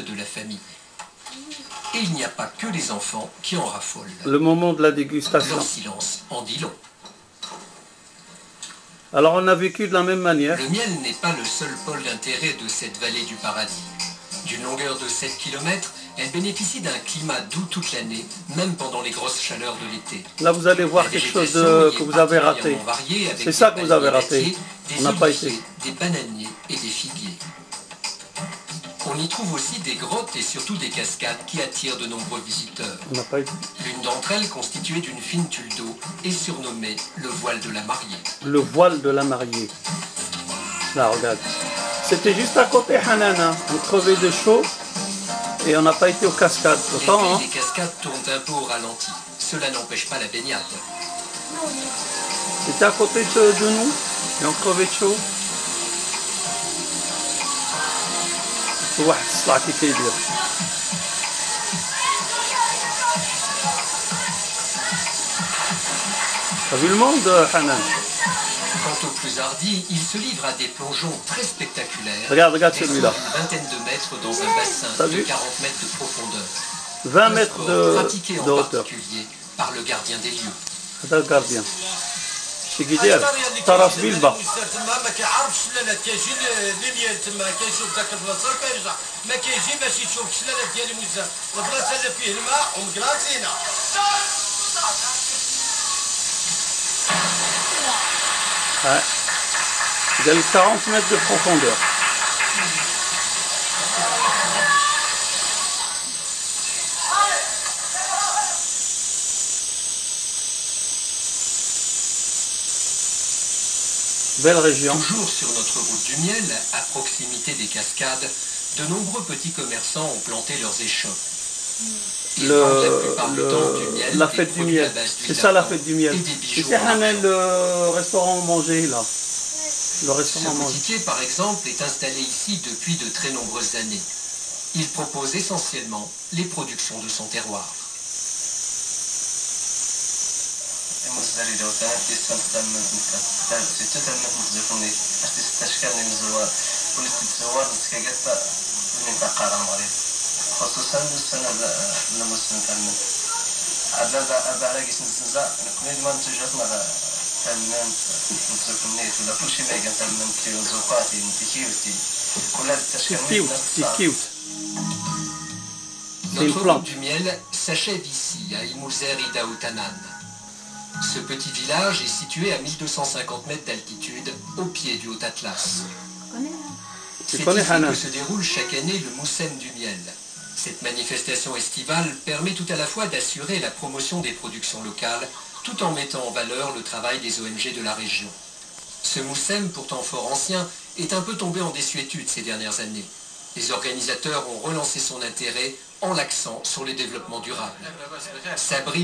de la famille. Et il n'y a pas que les enfants qui en raffolent. Le moment de la dégustation. Leur silence en dit long. Alors on a vécu de la même manière. Le miel n'est pas le seul pôle d'intérêt de cette vallée du paradis. D'une longueur de 7 km, elle bénéficie d'un climat doux toute l'année, même pendant les grosses chaleurs de l'été. Là vous allez voir quelque chose que vous avez raté. C'est ça que vous avez raté. On n'a pas été. Des bananiers et des figuiers. On y trouve aussi des grottes et surtout des cascades qui attirent de nombreux visiteurs. On n'a pas été. L'une d'entre elles, constituée d'une fine tuile d'eau, est surnommée le voile de la mariée. Le voile de la mariée. Là, regarde. C'était juste à côté, Hanana. On crevait de chaud et on n'a pas été aux cascades. Autant, Les cascades tournent un peu au ralenti. Cela n'empêche pas la baignade. C'était à côté de nous et on crevait de chaud. واحد الصلع كي كيدير. T'as vu le monde, Hanan? Quant aux plus hardis, ils se livrent à des plongeons très spectaculaires. Regarde celui-là. Une vingtaine de mètres dans un bassin de 40 mètres de profondeur. 20 mètres pratiqué en hauteur. particulier par le gardien des lieux. هذا الجارديان. شي كيدير؟ طرف بيلبا. ما كيعرفش الشلالات كيجي ليليا تما كيشوف ذاك البلاصه كيرجع ما كيجي باش يشوف الشلالات ديال الموزه البلاصه اللي فيه الماء ومكلاصينا. Il a eu 40 mètres de profondeur. Belle région. Toujours sur notre route du miel, à proximité des cascades, de nombreux petits commerçants ont planté leurs échoppes. La fête du miel. C'est ça la fête du miel. Et c'est Hanel, le restaurant manger là. Le restaurant manger. Ce boutiquier, par exemple, est installé ici depuis de très nombreuses années. Il propose essentiellement les productions de son terroir. خصوصا السنه الموسم تمن عبا علاقه نزنزا نقني ما نتجاتنا تمن نتسكنيت ولا كل شيء ما كان تمن كيلو زوقاتي نتيكيوتي كل هذا التشكيل Notre route du miel s'achève ici, à Imouzer Idaoutanan. Ce petit village est situé à 1250 mètres d'altitude, au pied du Haut-Atlas. C'est ici que se déroule chaque année le Moussem du miel. Cette manifestation estivale permet tout à la fois d'assurer la promotion des productions locales, tout en mettant en valeur le travail des ONG de la région. Ce Moussem, pourtant fort ancien, est un peu tombé en désuétude ces dernières années. Les organisateurs ont relancé son intérêt en l'accent sur les développements durables. Sabri